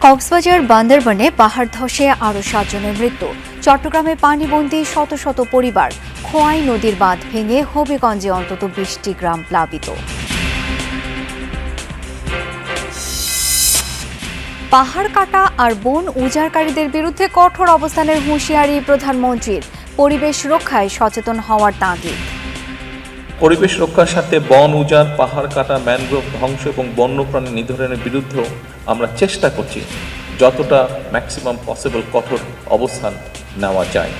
কক্সবাজার বান্দরবানে পাহাড় ধসে আরও 7 জনের মৃত্যু। চট্টগ্রামে পানিবন্দী শত শত পরিবার। খোয়াই নদীর বাঁধ ভেঙে হবিগঞ্জে অন্তত 20টি গ্রাম প্লাবিত। পাহাড় কাটা আর বন উজাড়কারীদের বিরুদ্ধে কঠোর অবস্থানের হুঁশিয়ারি প্রধানমন্ত্রীর। পরিবেশ রক্ষায় সচেতন হওয়ার তাগিদ। পরিবেশ রক্ষার সাথে বন উজাড়, পাহাড় কাটা, ম্যানগ্রোভ ধ্বংস এবং বন্যপ্রাণী নিধনের বিরুদ্ধেও আমরা চেষ্টা করছি যতটা ম্যাক্সিমাম পসিবল কঠোর অবস্থান নেওয়া যায়।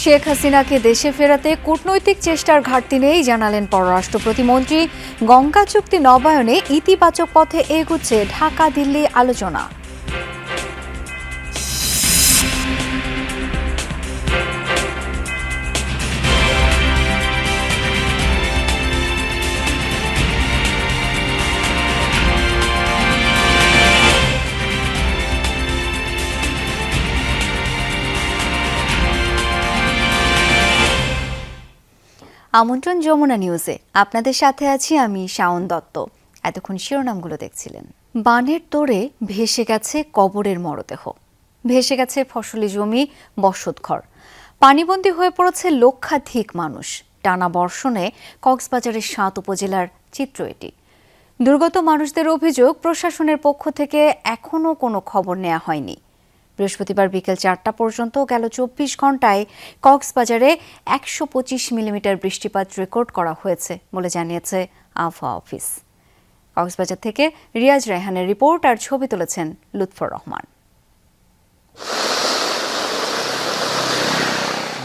শেখ হাসিনাকে দেশে ফেরাতে কূটনৈতিক চেষ্টার ঘাটতি নেই জানালেন পররাষ্ট্র প্রতিমন্ত্রী। গঙ্গা চুক্তি নবায়নে ইতিবাচক পথে এগুচ্ছে ঢাকা দিল্লি আলোচনা। আমন্ত্রণ যমুনা নিউজে, আপনাদের সাথে আছি আমি শাওন দত্ত। এতক্ষণ শিরোনামগুলো দেখছিলেন। বানের তোড়ে ভেসে গেছে কবরের মরদেহ, ভেসে গেছে ফসলি জমি, বসতঘর। পানিবন্দী হয়ে পড়েছে লক্ষাধিক মানুষ। টানা বর্ষণে কক্সবাজারের 7 উপজেলার চিত্র এটি। দুর্গত মানুষদের অভিযোগ, প্রশাসনের পক্ষ থেকে এখনও কোনো খবর নেওয়া হয়নি। বৃহস্পতিবার বিকেল 4টা পর্যন্ত গেল 24 ঘন্টায় কক্সবাজারে 125 মিলিমিটার বৃষ্টিপাত রেকর্ড করা হয়েছে বলে জানিয়েছে আবহাওয়া অফিস। কক্সবাজার থেকে রিয়াজ রায়হানের রিপোর্ট আর ছবি তুলেছেন লুৎফর রহমান।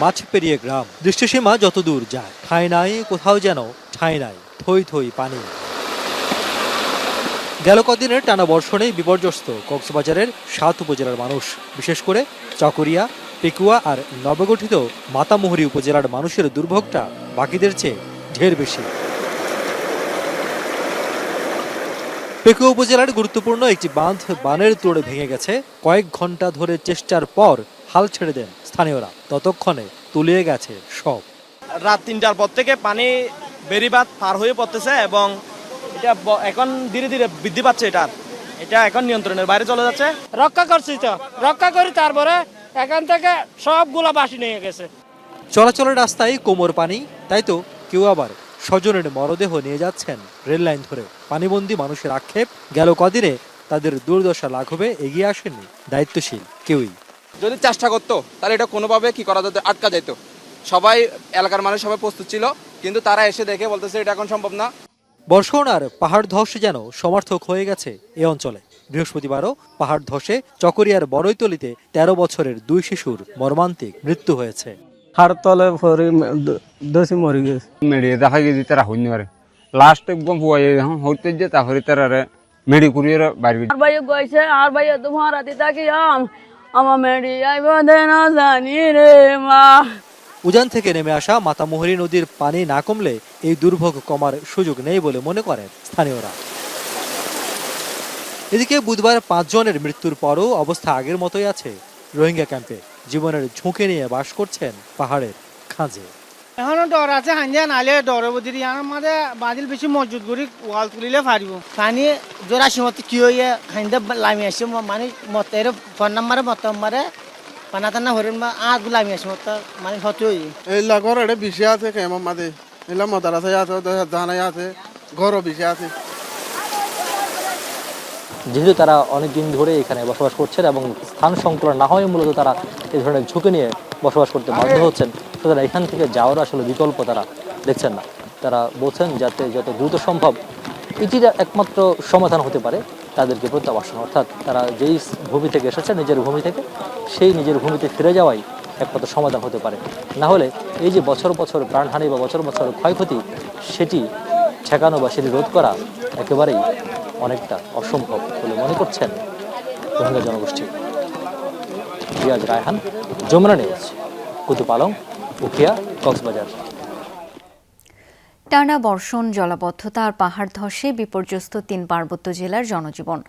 মাছ পেরিয়ে গ্রাম, দৃষ্টিসীমা যত দূর যায়, ঠাঁই নাই কোথাও, যেন ঠাঁই নাই, থই থই পানি। গেল কদিনের টানা বর্ষণে বিপর্যস্ত কক্সবাজারের 7 উপজেলার মানুষ, বিশেষ করে চকরিয়া, পেকুয়া আর নবগঠিত মাতামুহুরী উপজেলার মানুষের দুর্ভোগটা বাকিদের চেয়ে ঢের বেশি। পেকুয়া উপজেলার গুরুত্বপূর্ণ একটি বাঁধ বানের তোড়ে ভেঙে গেছে। কয়েক ঘন্টা ধরে চেষ্টার পর হাল ছেড়ে দেন স্থানীয়রা। ততক্ষণে তলিয়ে গেছে সব। রাত 3টার পর থেকে পানি বেড়িবাঁধ পার হয়ে পড়তেছে এবং এটা এখন ধীরে ধীরে বৃদ্ধি পাচ্ছে। এটা এখন নিয়ন্ত্রণের বাইরে চলে যাচ্ছে। রক্ষা করছি তো, রক্ষা করি, তারপরে এখান থেকে সবগুলা বাসি নিয়ে গেছে। চলাচলের রাস্তায় কোমর পানি, তাই তো কেউ আবার স্বজনের মরদেহ নিয়ে যাচ্ছেন রেল লাইন ধরে। পানিবন্দী মানুষের আক্ষেপ, গেল কদিনে তাদের দুর্দশা লাঘবে এগিয়ে আসেননি দায়িত্বশীল কেউই। যদি চেষ্টা করতো তাহলে এটা কোনোভাবে কি করা যেত, আটকা যেত। সবাই, এলাকার মানুষ সবাই প্রস্তুত ছিল, কিন্তু তারা এসে দেখে বলতেছে এটা এখন সম্ভব না। বর্ষণ আর পাহাড় ধস যেন সমার্থক হয়ে গেছে এ অঞ্চলে। বৃহস্পতিবারও পাহাড় ধসে চকরিয়ার বড়ইতলিতে 13 বছরের 2 শিশুর মর্মান্তিক মৃত্যু হয়েছে। হাড় তলে দোষী মরে গেছে। মেডিয়ে দেখা গেছে তারা হইনি পারে লাস্ট একদম হইতে যে তারপরে তারা মেডি কুরিয়ে বাইরে আর ভাই কইছে, আর ভাই তোমার রাতে তাকি আমার মেডি আইব না জানি রে মা। উজান থেকে নেমে আসা মাতামুহুরী নদীর পানি না কমলে এই দুর্ভোগ কমার সুযোগ নেই বলে মনে করেন স্থানীয়রা। এদিকে বুধবার 5 জনের মৃত্যুর পরও অবস্থা আগের মতোই আছে রোহিঙ্গা ক্যাম্পে। জীবনের ঝুঁকি নিয়ে বাস করছেন পাহাড়ের খাঁজে। এখনো ডর আছে, হাঞ্জা নালে ডর বুঝি আমাদের বাদিল বেশি মজবুত করি ওয়াল তুলিলে পারিব। পানি জোর আসিমত কি হইয়া খাইন্দা লামি আসে, মানে মতে ফোন নাম্বারে মত মারে পানা টানা হরিণ বা আগ লামি আসে মত মানে হতে হই। এই ঘর এটা বিষয় আছে কেমন মাদে এলাম মদারাসে আছে, জানাই আছে, ঘরও বিষয় আছে। যেহেতু তারা অনেকদিন ধরে এখানে বসবাস করছেন এবং স্থান সংকুলন না হয় মূলত তারা এই ধরনের ঝুঁকি নিয়ে বসবাস করতে বাধ্য হচ্ছেন, সুতরাং এখান থেকে যাওয়ার আসলে বিকল্প তারা দেখছেন না। তারা বলছেন যাতে যত দ্রুত সম্ভব এটির একমাত্র সমাধান হতে পারে তাদেরকে প্রত্যাবাসন, অর্থাৎ তারা যেই ভূমি থেকে এসেছে নিজের ভূমি থেকে, সেই নিজের ভূমিতে ফিরে যাওয়াই একমাত্র সমাধান হতে পারে। না হলে এই যে বছর বছর প্রাণহানি বা বছর বছর ক্ষয়ক্ষতি, সেটি ঠেকানো বা সেটি রোধ করা একেবারেই অনেকটা অসম্ভব বলে মনে করছেন রোহিঙ্গা জনগোষ্ঠী। রিয়াজ রায়হান, যমুনা নিউজ, কুতুপালং, উখিয়া, কক্সবাজার। টানা বর্ষণ, জলাবদ্ধতা আর পাহাড় ধসে বিপর্যস্ত 3 পার্বত্য জেলার জনজীবন।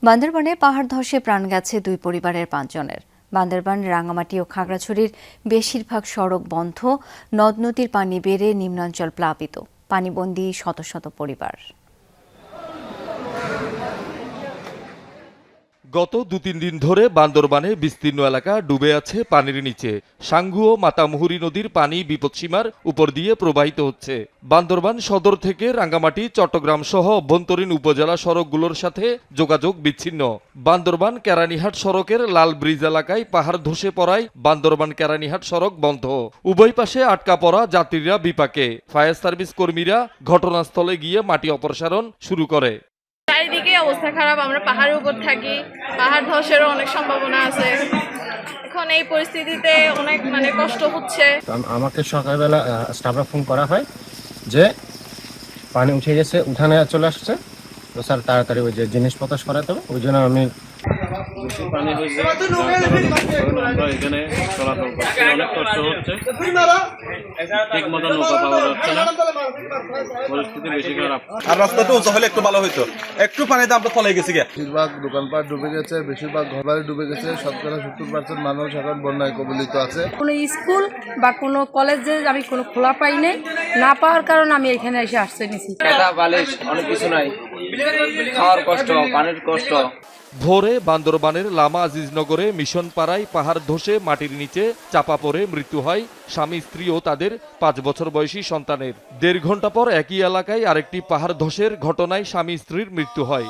বান্দরবানে পাহাড় ধসে প্রাণ গেছে 2 পরিবারের 5 জনের। বান্দরবান, রাঙামাটি ও খাগড়াছড়ির বেশিরভাগ সড়ক বন্ধ, নদ নদীর পানি বেড়ে নিম্নাঞ্চল প্লাবিত, পানিবন্দী শত শত পরিবার। গত 2-3 দিন ধরে বান্দরবানে বিস্তীর্ণ এলাকা ডুবে আছে পানির নিচে। সাঙ্গু ও মাতামুহুরী নদীর পানি বিপদসীমার উপর দিয়ে প্রবাহিত হচ্ছে। বান্দরবান সদর থেকে রাঙ্গামাটি, চট্টগ্রাম সহ অভ্যন্তরীণ উপজেলা সড়কগুলোর সাথে যোগাযোগ বিচ্ছিন্ন। বান্দরবান কেরানীহাট সড়কের লাল ব্রিজ এলাকায় পাহাড় ধসে পড়ায় বান্দরবান কেরানীহাট সড়ক বন্ধ। উভয় পাশে আটকা পড়া যাত্রীরা বিপাকে। ফায়ার সার্ভিস কর্মীরা ঘটনাস্থলে গিয়ে মাটি অপসারণ শুরু করে। চারিদিকে অবস্থা খারাপ, আমরা পাহাড়ের উপর থাকি, পাহাড় ধসেরও অনেক সম্ভাবনা আছে। এখন এই পরিস্থিতিতে অনেক কষ্ট হচ্ছে। আমাকে সকালবেলা স্টাফরা ফোন করা হয় যে পানি উঠে গেছে, উঠানে চলে আসছে, তো স্যার তাড়াতাড়ি ওই যে জিনিসপত্র সরাতে হবে। ওই জন্য আমি বেশি পানি হয়েছে, আমরা এখানে চলাচল করছি, অনেক কষ্ট হচ্ছে, ঠিক মতো নৌকা পাওয়া যাচ্ছে না, পরিস্থিতি বেশি খারাপ। আর রাস্তাটা উঁচু হলে একটু ভালো হইতো, একটু পানিতে আমরা তলায় গেছি। বেশিরভাগ দোকানপাট ডুবে গেছে, বেশিরভাগ ঘরবাড়ি ডুবে গেছে। 70% মানুষ এখন বন্যায় কবলিত আছে। কোনো স্কুল বা কোনো কলেজে আমি কোনো খোলা পাই নাই, না পাওয়ার কারণে আমি এখানে এসে আসতে নিছি। অনেক কিছু নাই, খাওয়ার কষ্ট, পানির কষ্ট। ভোরে বান্দরবানের লামা আজিজনগরে মিশন পাড়ায় পাহাড় ধসে মাটির নিচে চাপা পড়ে মৃত্যু হয় স্বামী, স্ত্রী ও তাদের 5 বছর বয়সী সন্তানের। 1.5 ঘন্টা পর একই এলাকায় আরেকটি পাহাড় ধসের ঘটনায় স্বামী স্ত্রীর মৃত্যু হয়।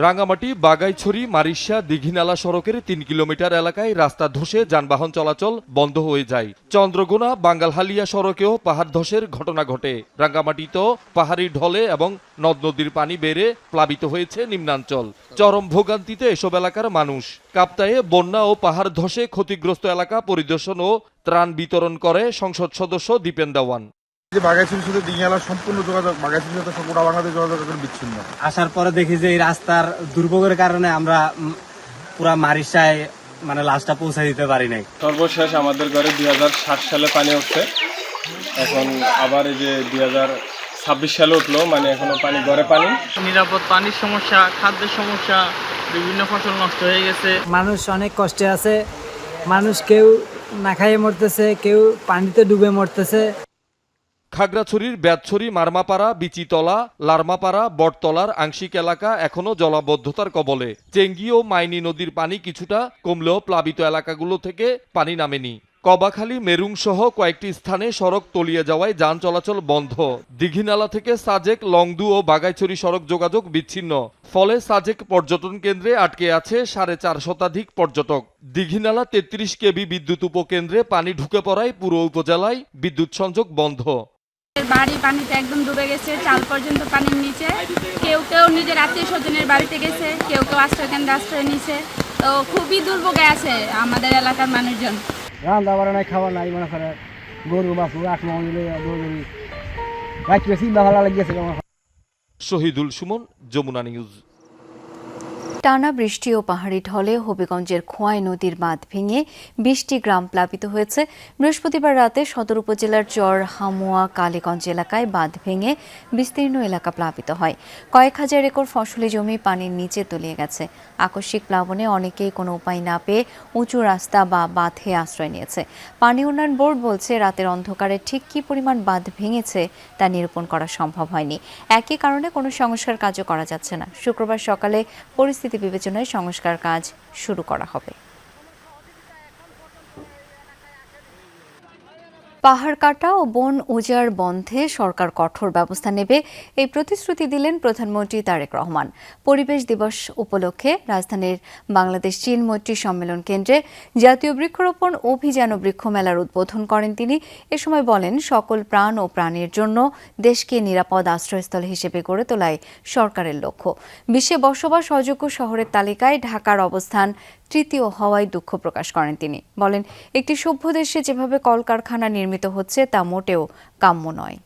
রাঙ্গামাটি, বাগাইছড়ি, মারিশা, দিঘিনালা সড়কের 3 কিলোমিটার এলাকায় রাস্তা ধসে যানবাহন চলাচল বন্ধ হয়ে যায়। চন্দ্রগোনা, বাঙ্গালহালিয়া সড়কেও পাহাড় ধসের ঘটনা ঘটে। রাঙ্গামাটিতেও পাহাড়ি ঢলে এবং নদ নদীর পানি বেড়ে প্লাবিত হয়েছে নিম্নাঞ্চল। চরম ভোগান্তিতে এসব এলাকার মানুষ। কাপ্তায়ে বন্যা ও পাহাড় ধসে ক্ষতিগ্রস্ত এলাকা পরিদর্শন ও ত্রাণ বিতরণ করে সংসদ সদস্য দীপেন দেওয়ান। বাগাইছড়ির সাথে দিঘিনালার সম্পূর্ণ যোগাযোগ, বাগাইছড়ির সাথে গোটা বাংলাদেশ যোগাযোগ বিচ্ছিন্ন। আসার পরে দেখি যে এই রাস্তার দুর্ভোগের কারণে আমরা পুরা মারিশায় লাশটা পৌঁছে দিতে পারি নাই। সর্বশেষ আমাদের ঘরে 2007 সালে পানি উঠছে, এখন আবার এই যে 2026 সালে উঠলো, এখনো পানি, ঘরে পানি। নিরাপদ পানির সমস্যা, খাদ্যের সমস্যা, বিভিন্ন ফসল নষ্ট হয়ে গেছে। মানুষ অনেক কষ্টে আছে। মানুষ কেউ না খাইয়ে মরতেছে, কেউ পানিতে ডুবে মরতেছে। খাগড়াছড়ির বেতছড়ি, মারমাপাড়া, বিচিতলা, লারমাপাড়া, বটতলার আংশিক এলাকা এখনো জলাবদ্ধতার কবলে। চেঙ্গি ও মাইনি নদীর পানি কিছুটা কমলেও প্লাবিত এলাকাগুলো থেকে পানি নামেনি। কবাখালী, মেরুং সহ কয়েকটি স্থানে সড়ক তলিয়ে যাওয়ায় যান চলাচল বন্ধ। দিঘিনালা থেকে সাজেক, লংদু ও বাগাইছড়ি সড়ক যোগাযোগ বিচ্ছিন্ন। ফলে সাজেক পর্যটন কেন্দ্রে আটকে আছে 4.5 শতাধিক পর্যটক। দিঘিনালা 33 কেবি বিদ্যুৎ উপকেন্দ্রে পানি ঢুকে পড়ায় পুরো উপজেলায় বিদ্যুৎ সংযোগ বন্ধ। বাড়ি পানিতে একদম ডুবে গেছে, চাল পর্যন্ত পানির নিচে। কেউ কেউ নিজের আত্মীয় স্বজনের বাড়িতে গেছে, কেউ কেউ আশ্রয় কেন্দ্রে আশ্রয় নিছে। তো খুবই দুর্ভোগে আছে আমাদের এলাকার মানুষজন। রান্না বাড়া নাই, খাওয়া নাই, মনে করে গরু বাছুর 8 মহিলা ভালো লাগিয়েছে। শহীদুল সুমন, যমুনা নিউজ। টানা বৃষ্টি ও পাহাড়ি ঢলে হবিগঞ্জের খোয়াই নদীর বাঁধ ভেঙে 20টি গ্রাম প্লাবিত হয়েছে। বৃহস্পতিবার রাতে সদর উপজেলার চর হামুয়া কালীগঞ্জ এলাকায় বাঁধ ভেঙে বিস্তীর্ণ এলাকা প্লাবিত হয়। কয়েক হাজার একর ফসলি জমি পানির নিচে তলিয়ে গেছে। আকস্মিক প্লাবনে অনেকেই কোনো উপায় না পেয়ে উঁচু রাস্তা বা বাঁধে আশ্রয় নিয়েছে। পানি উন্নয়ন বোর্ড বলছে, রাতের অন্ধকারে ঠিক কী পরিমাণ বাঁধ ভেঙেছে তা নিরূপণ করা সম্ভব হয়নি। একই কারণে কোনো সংস্কার কাজও করা যাচ্ছে না। শুক্রবার সকালে পরিস্থিতি বিবেচনায় সংস্কার কাজ শুরু করা হবে। পাহাড় কাটা ও বন উজাড় বন্ধে সরকার কঠোর ব্যবস্থা নেবে, এই প্রতিশ্রুতি দিলেন প্রধানমন্ত্রী তারেক রহমান। পরিবেশ দিবস উপলক্ষে রাজধানীর বাংলাদেশ চীন মৈত্রী সম্মেলন কেন্দ্রে জাতীয় বৃক্ষরোপণ অভিযান ও বৃক্ষ মেলার উদ্বোধন করেন তিনি। এ সময় বলেন, সকল প্রাণ ও প্রাণীর জন্য দেশকে নিরাপদ আশ্রয়স্থল হিসেবে গড়ে তোলাই সরকারের লক্ষ্য। বিশ্বে বসবাস অযোগ্য শহরের তালিকায় ঢাকার অবস্থান তৃতীয় হওয়ায় দুঃখ প্রকাশ করেন তিনি। বলেন, একটি সভ্য দেশে যেভাবে কলকারখানা নির্মিত হচ্ছে তা মোটেও কাম্য নয়।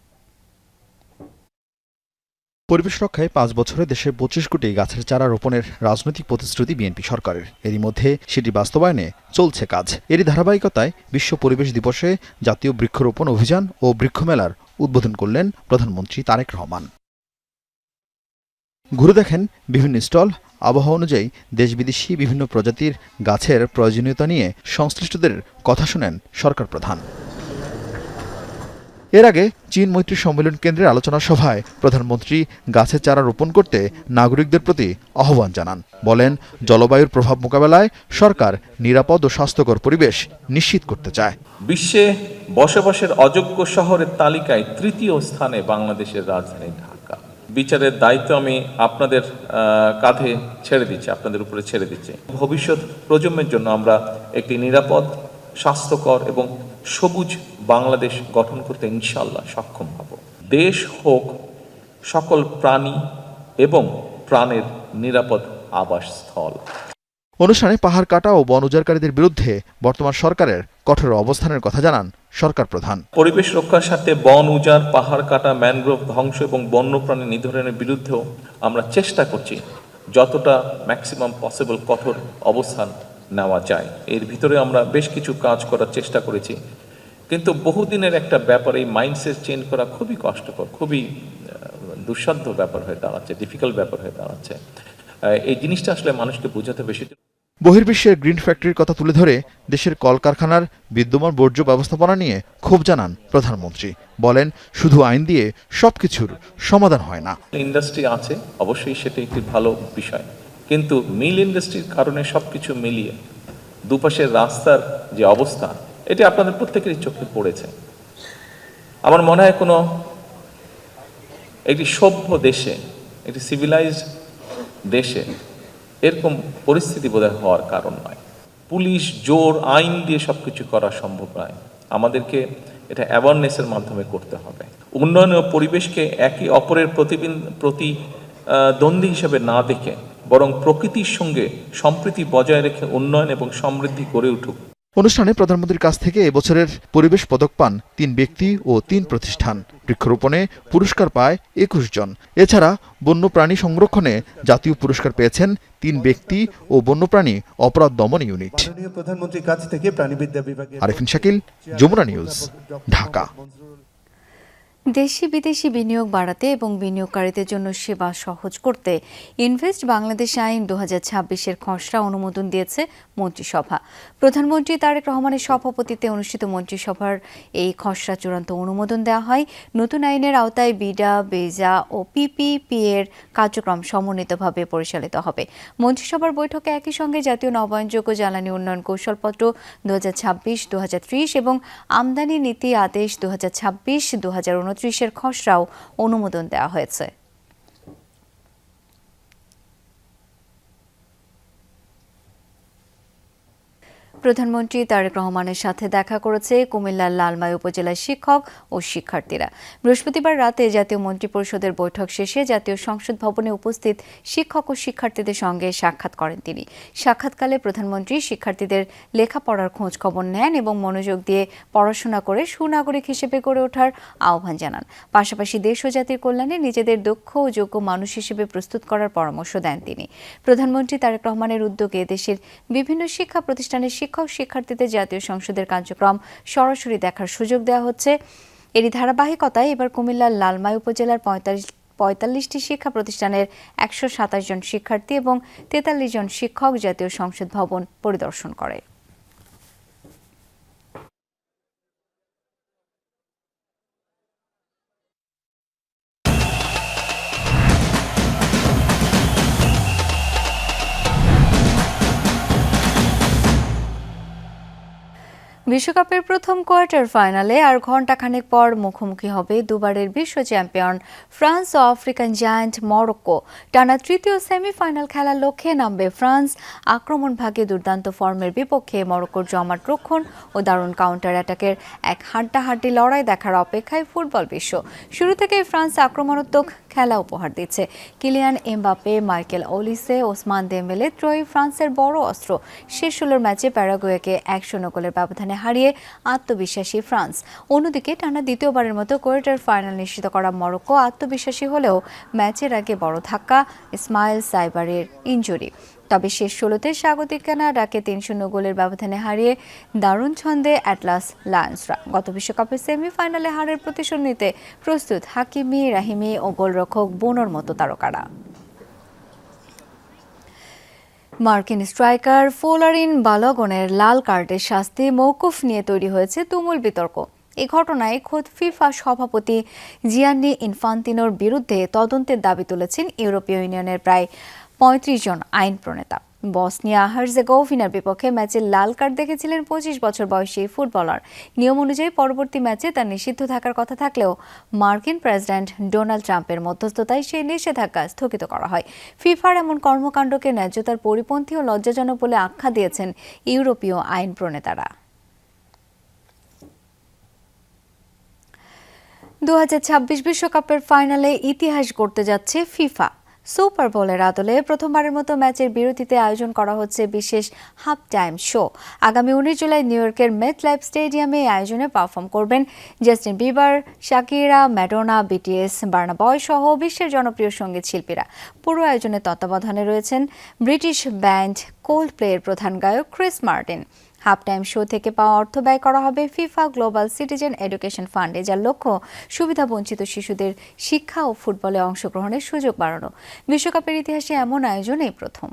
পরিবেশ রক্ষায় 5 বছরে দেশে 25 কোটি গাছের চারা রোপণের রাজনৈতিক প্রতিশ্রুতি বিএনপি সরকারের। এরই মধ্যে সেটি বাস্তবায়নে চলছে কাজ। এরই ধারাবাহিকতায় বিশ্ব পরিবেশ দিবসে জাতীয় বৃক্ষরোপণ অভিযান ও বৃক্ষমেলার উদ্বোধন করলেন প্রধানমন্ত্রী তারেক রহমান। ঘুরে দেখেন বিভিন্ন স্টল। আবহাওয়া অনুযায়ী দেশ বিদেশি বিভিন্ন প্রজাতির গাছের প্রয়োজনীয়তা নিয়ে সংশ্লিষ্টদের কথা শোনেন সরকার প্রধান। এর আগে চীন মৈত্রী সম্মেলন কেন্দ্রের আলোচনা সভায় প্রধানমন্ত্রী গাছের চারা রোপণ করতে নাগরিকদের প্রতি আহ্বান জানান। বলেন, জলবায়ুর প্রভাব মোকাবেলায় সরকার নিরাপদ ও স্বাস্থ্যকর পরিবেশ নিশ্চিত করতে চায়। বিশ্বে বসবাসের অযোগ্য শহরের তালিকায় ৩য় স্থানে বাংলাদেশের রাজধানী ঢাকা। বিচারের দায়িত্ব আমি আপনাদের কাঁধে ছেড়ে দিচ্ছি, আপনাদের উপরে ছেড়ে দিচ্ছি। ভবিষ্যৎ প্রজন্মের জন্য আমরা একটি নিরাপদ, স্বাস্থ্যকর এবং সবুজ বাংলাদেশ গঠন করতে ইনশাআল্লাহ সক্ষম হব। দেশ হোক সকল প্রাণী এবং প্রাণের নিরাপদ আবাসস্থল। অনুষ্ঠানে পাহাড় কাটা ও বন উজাড়কারীদের বিরুদ্ধে বর্তমান সরকারের কঠোর অবস্থানের কথা জানান সরকার প্রধান। পরিবেশ রক্ষার সাথে বন উজাড়, পাহাড় কাটা, ম্যানগ্রোভ ধ্বংস এবং বন্যপ্রাণী নিধনের বিরুদ্ধেও আমরা চেষ্টা করছি যতটা ম্যাক্সিমাম পসিবল কঠোর অবস্থান নেওয়া যায়। এর ভিতরে আমরা বেশ কিছু কাজ করার চেষ্টা করেছি, কিন্তু বহুদিনের একটা ব্যাপার, এই মাইন্ডসেট চেঞ্জ করা খুবই কষ্টকর, খুবই দুঃসাধ্য ব্যাপার হয়ে দাঁড়াচ্ছে, ডিফিকাল্ট ব্যাপার হয়ে দাঁড়াচ্ছে। এই জিনিসটা আসলে মানুষকে বোঝাতে বেশি। বহির্বিশ্বের গ্রিন ফ্যাক্টরির কথা তুলে ধরে দেশের কলকারখানার বিদ্যমান বর্জ্য ব্যবস্থাপনা নিয়ে ক্ষোভ জানান প্রধানমন্ত্রী। বলেন, শুধু আইন দিয়ে সবকিছুর সমাধান হয় না। ইন্ডাস্ট্রি আছে, অবশ্যই সেটা একটি ভালো বিষয়, কিন্তু মিল ইন্ডাস্ট্রির কারণে সবকিছু মিলিয়ে দুপাশের রাস্তার যে অবস্থা, এটি আপনাদের প্রত্যেকেরই চোখে পড়েছে। আমার মনে হয় কোনো একটি সভ্য দেশে, একটি সিভিলাইজড দেশে এরকম পরিস্থিতি বোধহয় হওয়ার কারণ নয়। পুলিশ জোর আইন দিয়ে সবকিছু করা সম্ভব নয়, আমাদেরকে এটা অ্যাওয়ারনেসের মাধ্যমে করতে হবে। উন্নয়ন ও পরিবেশকে একে অপরের প্রতিদ্বন্দ্বী হিসেবে না দেখে বরং প্রকৃতির সঙ্গে সম্প্রীতি বজায় রেখে উন্নয়ন এবং সমৃদ্ধি গড়ে উঠুক। অনুষ্ঠানে প্রধানমন্ত্রীর কাছ থেকে এবছরের পরিবেশ পদক পান 3 ব্যক্তি ও 3 প্রতিষ্ঠান। বৃক্ষরোপণে পুরস্কার পায় 21 জন। এছাড়া বন্যপ্রাণী সংরক্ষণে জাতীয় পুরস্কার পেয়েছেন 3 ব্যক্তি ও বন্যপ্রাণী অপরাধ দমন ইউনিট। প্রধানমন্ত্রীর কাছ থেকে প্রাণীবিদ্যা বিভাগের আরিফিন শাকিল, যমুনা নিউজ, ঢাকা। দেশি বিদেশি বিনিয়োগ বাড়াতে এবং বিনিয়োগকারীদের জন্য সেবা সহজ করতে ইনভেস্ট বাংলাদেশ আইন 2026-এর খসড়া অনুমোদন দিয়েছে মন্ত্রিসভা। প্রধানমন্ত্রী তারেক রহমানের সভাপতিত্বে অনুষ্ঠিত মন্ত্রিসভার এই খসড়া চূড়ান্ত অনুমোদন দেওয়া হয়। নতুন আইনের আওতায় বিডা, বেজা ও পিপিপি এর কার্যক্রম সমন্বিতভাবে পরিচালিত হবে। মন্ত্রিসভার বৈঠকে একই সঙ্গে জাতীয় নবায়নযোগ্য জ্বালানি উন্নয়ন কৌশলপত্র 2026-2030 এবং আমদানি নীতি আদেশ 2026-2029 এর খসড়াও অনুমোদন দেওয়া হয়েছে। প্রধানমন্ত্রী তারেক রহমানের সাথে দেখা করেছে কুমিল্লার লালমাই উপজেলার শিক্ষক ও শিক্ষার্থীরা। বৃহস্পতিবার রাতে জাতীয় মন্ত্রিপরিষদের বৈঠক শেষে জাতীয় সংসদ ভবনে উপস্থিত শিক্ষক ও শিক্ষার্থীদের সঙ্গে সাক্ষাৎ করেন তিনি। সাক্ষাৎকালে প্রধানমন্ত্রী শিক্ষার্থীদের লেখাপড়ার খোঁজ খবর নেন এবং মনোযোগ দিয়ে পড়াশোনা করে সুনাগরিক হিসেবে গড়ে ওঠার আহ্বান জানান। পাশাপাশি দেশ ও জাতির কল্যাণে নিজেদের দক্ষ ও যোগ্য মানুষ হিসেবে প্রস্তুত করার পরামর্শ দেন তিনি। প্রধানমন্ত্রী তারেক রহমানের উদ্যোগে দেশের বিভিন্ন শিক্ষা প্রতিষ্ঠানের শিক্ষার্থীদের জাতীয় সংসদের কার্যক্রম সরাসরি দেখার সুযোগ দেওয়া হচ্ছে। এরই ধারাবাহিকতায় এবার কুমিল্লার লালমাই উপজেলার 45টি শিক্ষা প্রতিষ্ঠানের 127 জন শিক্ষার্থী এবং 43 জন শিক্ষক জাতীয় সংসদ ভবন পরিদর্শন করে। বিশ্বকাপের প্রথম কোয়ার্টার ফাইনালে আর ঘণ্টাখানেক পর মুখোমুখি হবে দুবারের বিশ্ব চ্যাম্পিয়ন ফ্রান্স ও আফ্রিকান জায়ান্ট মরক্কো। টানা তৃতীয় সেমিফাইনাল খেলার লক্ষ্যে নামবে ফ্রান্স। আক্রমণ ভাগে দুর্দান্ত ফর্মের বিপক্ষে মরক্কোর জমাট রক্ষণ ও দারুণ কাউন্টার অ্যাটাকের এক হাড্ডাহাড্ডি লড়াই দেখার অপেক্ষায় ফুটবল বিশ্ব। শুরু থেকেই ফ্রান্স আক্রমণাত্মক খেলা উপহার দিচ্ছে। Kylian Mbappe, Michael Olise, Ousmane Dembele ত্রয়ী ফ্রান্সের বড় অস্ত্র। শেষ 16 ম্যাচে প্যারাগুয়েকে 1-0 গোলের ব্যবধানে হারিয়ে আত্মবিশ্বাসী ফ্রান্স। অন্যদিকে টানা দ্বিতীয়বারের মতো কোয়ার্টার ফাইনাল নিশ্চিত করা মরক্কো আত্মবিশ্বাসী হলেও ম্যাচের আগে বড় ধাক্কা ইসমাইল সাইবারের ইনজুরি। তবে শেষ 16তে স্বাগতিক কানাডাকে 3-0 গোলের ব্যবধানে হারিয়ে দারুণ ছন্দে অ্যাটলাস লায়ন্সরা। গত বিশ্বকাপের সেমিফাইনালে হারের প্রতিশোধ নিতে প্রস্তুত হাকিমি, রাহিমি ও গোলরক্ষক বোনোর মতো তারকারা। মার্কিন স্ট্রাইকার ফোলারিন বালগনের লাল কার্ডের শাস্তি মওকুফ নিয়ে তৈরি হয়েছে তুমুল বিতর্ক। এই ঘটনায় খোদ ফিফা সভাপতি জিয়ান্নি ইনফান্তিনোর বিরুদ্ধে তদন্তের দাবি তুলেছেন ইউরোপীয় ইউনিয়নের প্রায় ৩৫ জন আইন প্রণেতা। বসনিয়া হার্জেগোভিনার বিপক্ষে ম্যাচে লাল কার্ড দেখেছিলেন ২৫ বছর বয়সী এই ফুটবলার। নিয়ম অনুযায়ী পরবর্তী ম্যাচে তার নিষিদ্ধ থাকার কথা থাকলেও মার্কিন প্রেসিডেন্ট ডোনাল্ড ট্রাম্পের মধ্যস্থতায় সেই নিষেধাজ্ঞা স্থগিত করা হয়। ফিফার এমন কর্মকাণ্ডকে ন্যায্যতার পরিপন্থী ও লজ্জাজনক বলে আখ্যা দিয়েছেন ইউরোপীয় আইন প্রণেতারা। ২০২৬ বিশ্বকাপের ফাইনালে ইতিহাস গড়তে যাচ্ছে ফিফা। সুপার বোলের আদলে প্রথমবারের মতো ম্যাচের বিরতিতে আয়োজন করা হচ্ছে বিশেষ হাফ টাইম শো। আগামী ১৯ জুলাই নিউ ইয়র্কের মেটলাইফ স্টেডিয়ামে এই আয়োজনে পারফর্ম করবেন Justin Bieber, Shakira, Madonna, BTS, Burna Boy সহ বিশ্বের জনপ্রিয় সঙ্গীত শিল্পীরা। পুরো আয়োজনের তত্ত্বাবধানে রয়েছেন ব্রিটিশ ব্যান্ড কোল্ডপ্লের প্রধান গায়ক Chris Martin. Half time show থেকে পাওয়া অর্থ ব্যয় করা হবে ফিফা গ্লোবাল সিটিজেন এডুকেশন ফান্ডে, যার লক্ষ্য সুবিধাবঞ্চিত শিশুদের শিক্ষা ও ফুটবলে অংশগ্রহণের সুযোগ বাড়ানো। বিশ্বকাপের ইতিহাসে এমন আয়োজন এই প্রথম।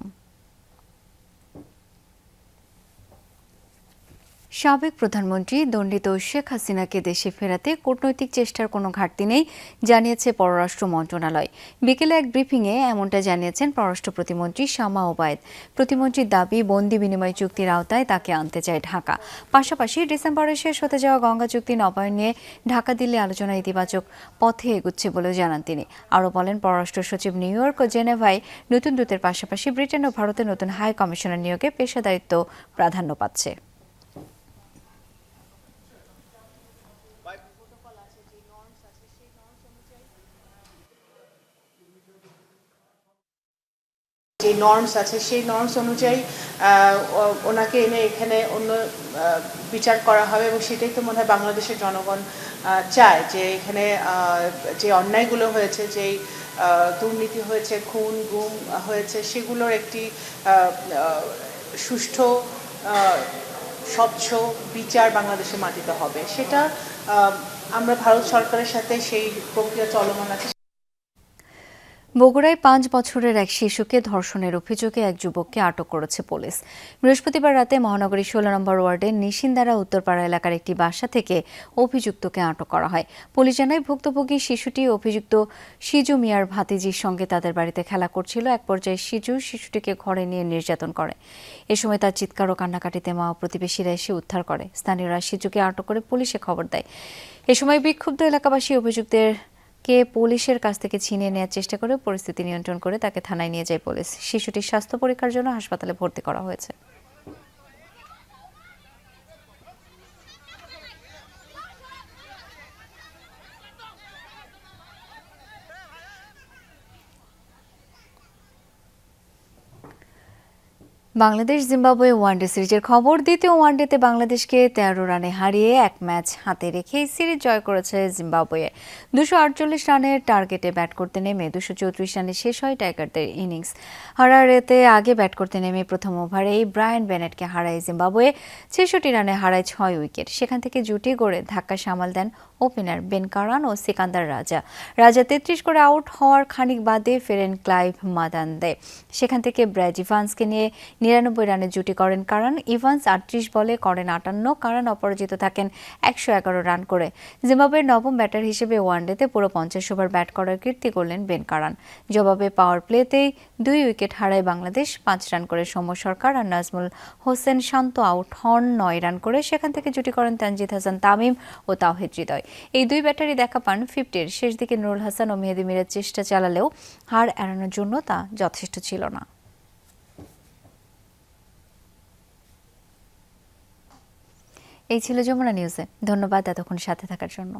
সাবেক প্রধানমন্ত্রী দণ্ডিত শেখ হাসিনাকে দেশে ফেরাতে কূটনৈতিক চেষ্টার কোনো ঘাটতি নেই জানিয়েছে পররাষ্ট্র মন্ত্রণালয়। বিকেলে এক ব্রিফিংয়ে এমনটা জানিয়েছেন পররাষ্ট্র প্রতিমন্ত্রী শামা ওবায়েদ। প্রতিমন্ত্রীর দাবি, বন্দি বিনিময় চুক্তির আওতায় তাকে আনতে চায় ঢাকা। পাশাপাশি ডিসেম্বরে শেষ হতে যাওয়া গঙ্গা চুক্তি নবায়ন নিয়ে ঢাকা দিল্লি আলোচনা ইতিবাচক পথে এগুচ্ছে বলেও জানান তিনি। আরও বলেন, পররাষ্ট্র সচিব নিউ ইয়র্ক ও জেনেভায় নতুন দূতের পাশাপাশি ব্রিটেন ও ভারতের নতুন হাই কমিশনার নিয়োগে পেশাদারিত্ব প্রাধান্য পাচ্ছে। যে নর্মস আছে সেই নর্মস অনুযায়ী ওনাকে এনে এখানে অন্য বিচার করা হবে এবং সেটাই তো মনে হয় বাংলাদেশের জনগণ চায়, যে এখানে যে অন্যায়গুলো হয়েছে, যেই দুর্নীতি হয়েছে, খুন গুম হয়েছে, সেগুলোর একটি সুষ্ঠু স্বচ্ছ বিচার বাংলাদেশের মাটিতে হবে। সেটা আমরা ভারত সরকারের সাথে সেই প্রক্রিয়া চলমান আছে। বগুড়ায় ৫ বছরের এক শিশুকে ধর্ষণের অভিযোগে এক যুবককে আটক করেছে পুলিশ। বৃহস্পতিবার রাতে মহানগরীর ১৬ নম্বর ওয়ার্ডের নিশিন্দারা উত্তরপাড়া এলাকার একটি বাসা থেকে অভিযুক্তকে আটক করা হয়। পুলিশ জানায়, ভুক্তভোগী শিশুটি অভিযুক্ত সিজু মিয়ার ভাতিজির সঙ্গে তাদের বাড়িতে খেলা করছিল। এক পর্যায়ে সিজু শিশুটিকে ঘরে নিয়ে নির্যাতন করে। এ সময় তার চিৎকার ও কান্নাকাটিতে মা ও প্রতিবেশীরা এসে উদ্ধার করে। স্থানীয়রা সিজুকে আটক করে পুলিশে খবর দেয়। এ সময় বিক্ষুব্ধ এলাকাবাসী অভিযুক্তের কে পুলিশের কাছ থেকে ছিনিয়ে নেওয়ার চেষ্টা করে পরিস্থিতি নিয়ন্ত্রণ করে তাকে থানায় নিয়ে যায় পুলিশ। শিশুটির স্বাস্থ্য পরীক্ষার জন্য হাসপাতালে ভর্তি করা হয়েছে। বাংলাদেশ জিম্বাবুয়ে ওয়ানডে সিরিজের খবর। দ্বিতীয় ওয়ানডেতে বাংলাদেশকে ১৩ রানে হারিয়ে এক ম্যাচ হাতে রেখে সিরিজ জয় করেছে জিম্বাবুয়ে। ২৪৮ রানের টার্গেটে ব্যাট করতে নেমে ২৩৪ রানে শেষ হয় টাইগারদের ইনিংস। হারারেতে আগে ব্যাট করতে নেমে প্রথম ওভারেই ব্রায়ান বেনেটকে হারায় জিম্বাবুয়ে। ৬৬ রানে হারায় ৬ উইকেট। সেখান থেকে জুটি গড়ে ধাক্কা সামাল দেন ওপেনার বেন কারান ও সিকান্দার রাজা। ৩৩ করে আউট হওয়ার খানিক বাদে ফেরেন ক্লাইভ মাদান্দে। সেখান থেকে ব্র্যাড ইভান্সকে নিয়ে ৯৯ রানে জুটি করেন কারান। ইভান্স ৩৮ বলে করেন ৫৮। কারান অপরাজিত থাকেন ১১১ রান করে। জিম্বাবুয়ের নবম ব্যাটার হিসেবে ওয়ানডেতে পুরো ৫০ ওভার ব্যাট করার কীর্তি করলেন বেন কারান। জবাবে পাওয়ার প্লেতেই ২ উইকেট হারায় বাংলাদেশ। ৫ রান করে সৌম্য সরকার আর নাজমুল হোসেন শান্ত আউট হন ৯ রান করে। সেখান থেকে জুটি করেন তানজিদ হাসান তামিম ও তাওহিদ হৃদয়। এই দুই ব্যাটারি দেখা পান 50-র শেষ দিকে নুরুল হাসান ও মেহেদী মিরাজ চেষ্টা চালালেও হার এড়ানোর জন্য তা যথেষ্ট ছিল না। এই ছিল যমুনা নিউজে। ধন্যবাদ এতক্ষণ সাথে থাকার জন্য।